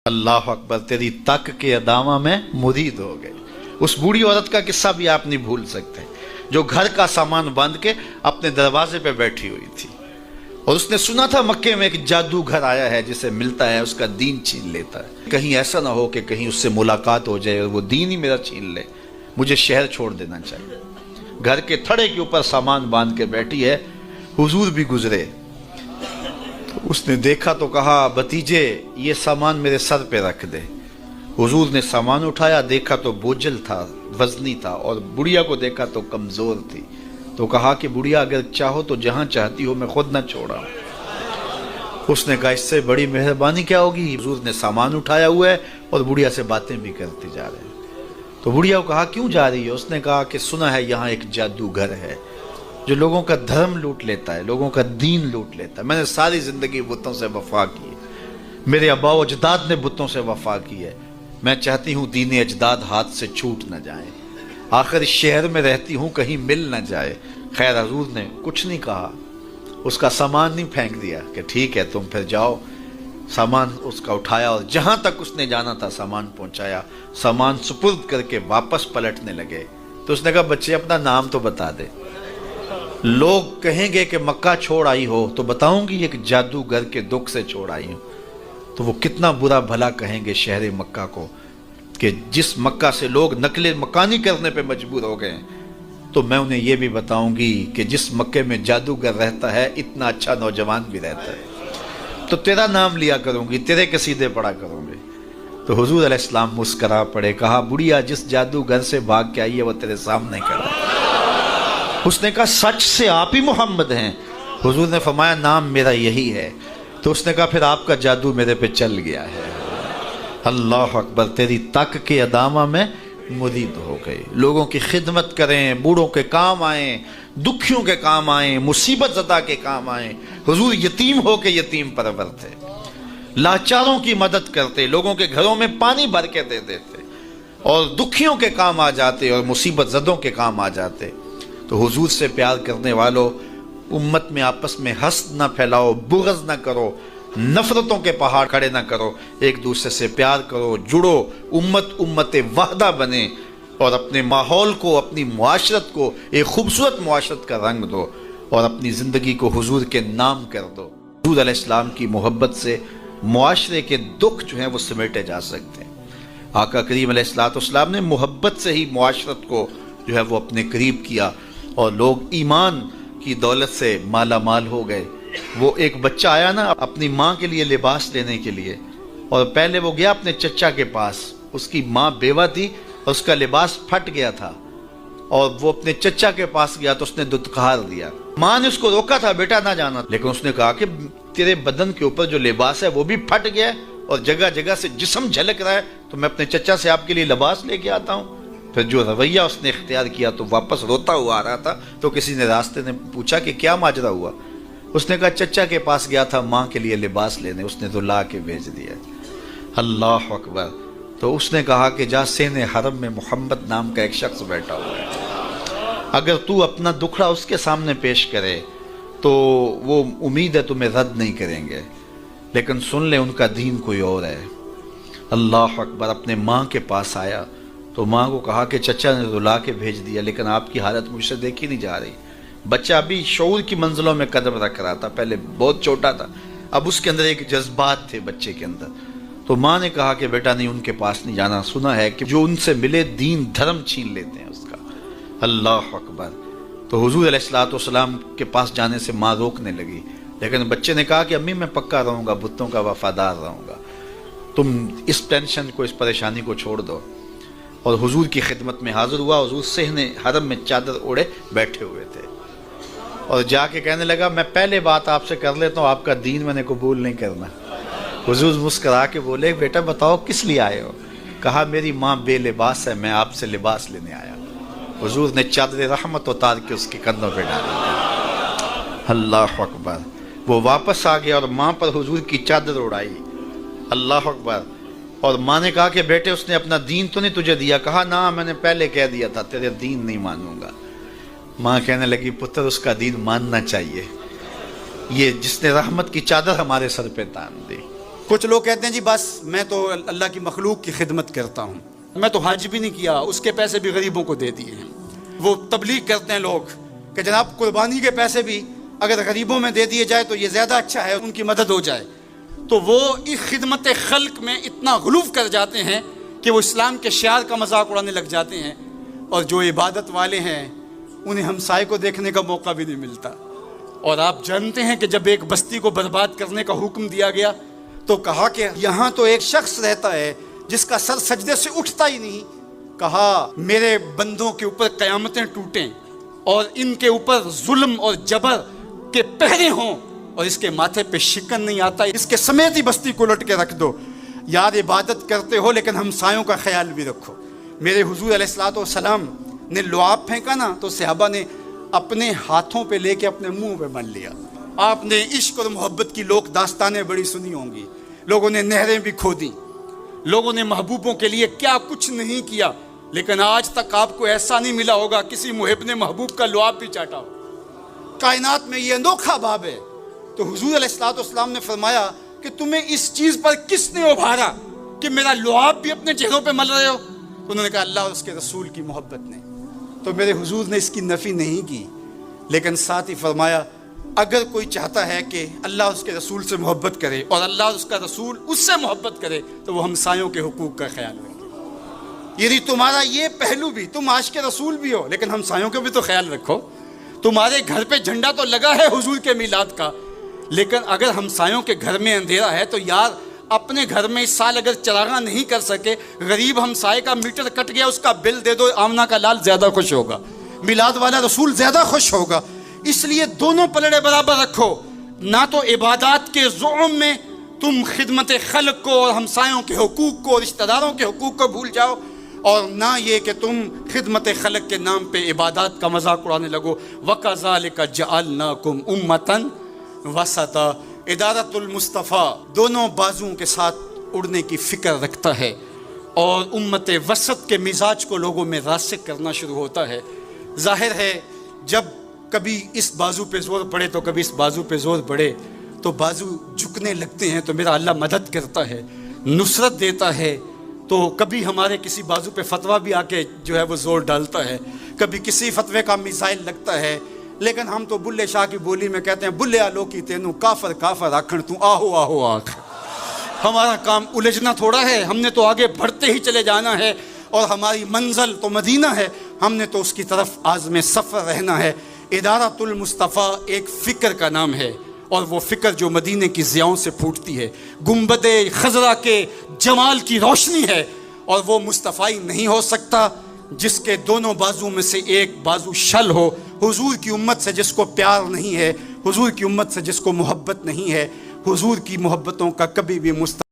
अल्लाह अकबर, तेरी तक के अदामा में मुरीद हो गए। उस बूढ़ी औरत का किस्सा भी आप नहीं भूल सकते, जो घर का सामान बांध के अपने दरवाजे पे बैठी हुई थी और उसने सुना था मक्के में एक जादूगर आया है, जिसे मिलता है उसका दीन छीन लेता है। कहीं ऐसा ना हो कि कहीं उससे मुलाकात हो जाए और वो दीन ही मेरा छीन ले, मुझे शहर छोड़ देना चाहिए। घर के थड़े के ऊपर सामान बांध के बैठी है, हुजूर भी गुजरे। उसने देखा तो कहा, भतीजे ये सामान मेरे सर पे रख दे। हुजूर ने सामान उठाया, देखा तो बोझल था, वजनी था, और बुढ़िया को देखा तो कमजोर थी। तो कहा कि बुढ़िया अगर चाहो तो जहां चाहती हो, मैं खुद न छोड़ा। उसने कहा इससे बड़ी मेहरबानी क्या होगी। हुजूर ने सामान उठाया हुआ है और बुढ़िया से बातें भी करते जा रहे हैं। तो बुढ़िया को कहा क्यों जा रही है। उसने कहा कि सुना है यहाँ एक जादूगर है जो लोगों का धर्म लूट लेता है, लोगों का दीन लूट लेता है। मैंने सारी जिंदगी बुतों से वफा की है, मेरे अब्बा अजदाद ने बुतों से वफा की है। मैं चाहती हूँ दीन अजदाद हाथ से छूट न जाए, आखिर इस शहर में रहती हूँ कहीं मिल न जाए। खैर हुजूर ने कुछ नहीं कहा, उसका सामान नहीं फेंक दिया कि ठीक है तुम फिर जाओ। सामान उसका उठाया और जहां तक उसने जाना था सामान पहुंचाया। सामान सुपुर्द करके वापस पलटने लगे तो उसने कहा बच्चे अपना नाम तो बता दे, लोग कहेंगे कि मक्का छोड़ आई हो तो बताऊंगी एक जादूगर के दुख से छोड़ आई हूं। तो वो कितना बुरा भला कहेंगे शहर मक्का को कि जिस मक्का से लोग नकले मकानी करने पे मजबूर हो गए। तो मैं उन्हें ये भी बताऊंगी कि जिस मक्के में जादूगर रहता है इतना अच्छा नौजवान भी रहता है। तो तेरा नाम लिया करूंगी, तेरे के सीधे पड़ा करूंगी। तो हुजूर अलैहिस्सलाम मुस्करा पड़े, कहा बुढ़िया जिस जादूगर से भाग के आई है वो तेरे सामने खड़ा है। उसने कहा सच से आप ही मोहम्मद हैं। हुजूर ने फरमाया नाम मेरा यही है। तो उसने कहा फिर आपका जादू मेरे पे चल गया है। अल्लाह अकबर, तेरी तक के अदामा में मुरीद हो गए। लोगों की खिदमत करें, बूढ़ों के काम आए, दुखियों के काम आए, मुसीबत ज़दा के काम आए। हुजूर यतीम हो के यतीम परवर थे, लाचारों की मदद करते, लोगों के घरों में पानी भर के दे देते और दुखियों के काम आ जाते और मुसीबत ज़दों के काम आ जाते। तो हुजूर से प्यार करने वालों, उम्मत में आपस में हस्द ना फैलाओ, बुग़्ज़ ना करो, नफरतों के पहाड़ खड़े ना करो, एक दूसरे से प्यार करो, जुड़ो, उम्मत वहदा बने और अपने माहौल को, अपनी मुआशरत को एक खूबसूरत मुआशरत का रंग दो और अपनी ज़िंदगी को हुजूर के नाम कर दो। हुजूर अलैहिस्सलाम की मोहब्बत से मुआशरे के दुख जो हैं वो समेटे जा सकते हैं। आका करीम अलैहिस्सलाम ने मोहब्बत से ही मुआशरत को जो है वो अपने करीब किया और लोग ईमान की दौलत से माला माल हो गए। वो एक बच्चा आया ना अपनी माँ के लिए लिबास लेने के लिए, और पहले वो गया अपने चचा के पास, उसकी माँ बेवा थी और उसका लिबास फट गया था और वो अपने चचा के पास गया तो उसने दुत्कार दिया। माँ ने उसको रोका था बेटा ना जाना, लेकिन उसने कहा कि तेरे बदन के ऊपर जो लिबास है वो भी फट गया है और जगह जगह से जिस्म झलक रहा है, तो मैं अपने चचा से आपके लिए लिबास लेके आता हूँ। फिर जो रवैया उसने इख्तियार किया तो वापस रोता हुआ आ रहा था। तो किसी ने रास्ते ने पूछा कि क्या माजरा हुआ। उसने कहा चचा के पास गया था माँ के लिए लिबास लेने, उसने तो ला के भेज दिया। अल्लाह अकबर। तो उसने कहा कि जा सेने हरम में मोहम्मद नाम का एक शख्स बैठा हुआ है, अगर तू अपना दुखड़ा उसके सामने पेश करे तो वो उम्मीद है तुम्हें रद्द नहीं करेंगे, लेकिन सुन ले उनका दीन कोई और है। अल्लाह अकबर। अपने माँ के पास आया तो माँ को कहा कि चचा ने रुला के भेज दिया, लेकिन आपकी हालत मुझसे देखी नहीं जा रही। बच्चा अभी शऊर की मंजिलों में कदम रख रहा था, पहले बहुत छोटा था, अब उसके अंदर एक जज्बात थे बच्चे के अंदर। तो माँ ने कहा कि बेटा नहीं उनके पास नहीं जाना, सुना है कि जो उनसे मिले दीन धर्म छीन लेते हैं उसका। अल्लाह अकबर। तो हुजूर अलैहिस्सलाम के पास जाने से माँ रोकने लगी, लेकिन बच्चे ने कहा कि अम्मी मैं पक्का रहूँगा, बुतों का वफादार रहूँगा, तुम इस टेंशन को, इस परेशानी को छोड़ दो। और हुजूर की खिदमत में हाजिर हुआ। हुजूर सेहने हरम में चादर ओढ़े बैठे हुए थे और जाके कहने लगा मैं पहले बात आपसे कर लेता हूँ, आपका दीन मैंने कबूल नहीं करना। हुजूर मुस्करा के बोले बेटा बताओ किस लिए आए हो। कहा मेरी माँ बेलिबास है, मैं आपसे लिबास लेने आया। हुजूर ने चादर रहमत उतार के उसके कंधों पे डाली। अल्लाह अकबर। वो वापस आ गया और माँ पर हुजूर की चादर उड़ाई। अल्लाह अकबर। और माँ ने कहा कि बेटे उसने अपना दीन तो नहीं तुझे दिया। कहा ना मैंने पहले कह दिया था तेरे दीन नहीं मानूंगा। माँ कहने लगी पुत्र उसका दीन मानना चाहिए, ये जिसने रहमत की चादर हमारे सर पे तान दी। کچھ لوگ کہتے ہیں جی بس میں تو اللہ کی مخلوق کی خدمت کرتا ہوں، میں تو حج بھی نہیں کیا، اس کے پیسے بھی غریبوں کو دے دیے ہیں۔ وہ تبلیغ کرتے ہیں لوگ کہ جناب قربانی کے پیسے بھی اگر غریبوں میں دے دیے جائے تو یہ زیادہ اچھا ہے، ان کی مدد ہو جائے۔ تو وہ اس خدمت خلق میں اتنا غلوف کر جاتے ہیں کہ وہ اسلام کے شعار کا مذاق اڑانے لگ جاتے ہیں، اور جو عبادت والے ہیں انہیں ہمسائے کو دیکھنے کا موقع بھی نہیں ملتا۔ اور آپ جانتے ہیں کہ جب ایک بستی کو برباد کرنے کا حکم دیا گیا تو کہا کہ یہاں تو ایک شخص رہتا ہے جس کا سر سجدے سے اٹھتا ہی نہیں۔ کہا میرے بندوں کے اوپر قیامتیں ٹوٹیں اور ان کے اوپر ظلم اور جبر کے پہرے ہوں اور اس کے ماتھے پہ شکن نہیں آتا، اس کے سمیت ہی بستی کو لٹ کے رکھ دو۔ یار عبادت کرتے ہو لیکن ہمسایوں کا خیال بھی رکھو۔ میرے حضور علیہ الصلوۃ والسلام نے لعاب پھینکا نا تو صحابہ نے اپنے ہاتھوں پہ لے کے اپنے منہ پہ مل لیا۔ آپ نے عشق اور محبت کی لوک داستانیں بڑی سنی ہوں گی، لوگوں نے نہریں بھی کھودی، لوگوں نے محبوبوں کے لیے کیا کچھ نہیں کیا، لیکن آج تک آپ کو ایسا نہیں ملا ہوگا کسی محب نے محبوب کا لعاب بھی چاٹا ہو۔ کائنات میں یہ انوکھا باب ہے۔ تو حضور علیہ الصلوۃ والسلام نے فرمایا کہ تمہیں اس چیز پر کس نے ابھارا کہ میرا لعاب بھی اپنے چہروں پہ مل رہے ہو؟ تو انہوں نے کہا اللہ اور اس کے رسول کی محبت نے۔ تو میرے حضور نے اس کی نفی نہیں کی، لیکن ساتھ ہی فرمایا اگر کوئی چاہتا ہے کہ اللہ اور اس کے رسول سے محبت کرے اور اللہ اور اس کا رسول اس سے محبت کرے تو وہ ہمسایوں کے حقوق کا خیال رکھے۔ یعنی تمہارا یہ پہلو بھی، تم عاشق رسول بھی ہو لیکن ہمسایوں کا بھی تو خیال رکھو۔ تمہارے گھر پہ جھنڈا تو لگا ہے حضور کے میلاد کا، لیکن اگر ہمسایوں کے گھر میں اندھیرا ہے تو یار اپنے گھر میں اس سال اگر چراغاں نہیں کر سکے، غریب ہمسائے کا میٹر کٹ گیا اس کا بل دے دو، آمنہ کا لال زیادہ خوش ہوگا، میلاد والا رسول زیادہ خوش ہوگا۔ اس لیے دونوں پلڑے برابر رکھو، نہ تو عبادات کے زعم میں تم خدمت خلق کو اور ہمسایوں کے حقوق کو، رشتہ داروں کے حقوق کو بھول جاؤ، اور نہ یہ کہ تم خدمت خلق کے نام پہ عبادات کا مذاق اڑانے لگو۔ وَكَذَلِكَ جَعَلْنَاكُمْ أُمَّةً وَسَطًا۔ ادارت المصطفیٰ دونوں بازوؤں کے ساتھ اڑنے کی فکر رکھتا ہے، اور امت وسط کے مزاج کو لوگوں میں راسخ کرنا شروع ہوتا ہے۔ ظاہر ہے جب کبھی اس بازو پہ زور پڑے تو کبھی اس بازو پہ زور پڑے تو بازو جھکنے لگتے ہیں، تو میرا اللہ مدد کرتا ہے، نصرت دیتا ہے۔ تو کبھی ہمارے کسی بازو پہ فتویٰ بھی آ کے جو ہے وہ زور ڈالتا ہے، کبھی کسی فتوے کا میزائل لگتا ہے، لیکن ہم تو بلے شاہ کی بولی میں کہتے ہیں بلے آلو کی تینوں کافر کافر آکھن تو آہو آہو آکھ۔ ہمارا کام الجھنا تھوڑا ہے، ہم نے تو آگے بڑھتے ہی چلے جانا ہے، اور ہماری منزل تو مدینہ ہے، ہم نے تو اس کی طرف عازم سفر رہنا ہے۔ ادارت المصطفیٰ ایک فکر کا نام ہے، اور وہ فکر جو مدینے کی ضیاؤں سے پھوٹتی ہے، گنبد خضرا کے جمال کی روشنی ہے، اور وہ مصطفی نہیں ہو سکتا جس کے دونوں بازو میں سے ایک بازو شل ہو۔ حضور کی امت سے جس کو پیار نہیں ہے، حضور کی امت سے جس کو محبت نہیں ہے، حضور کی محبتوں کا کبھی بھی مصطفی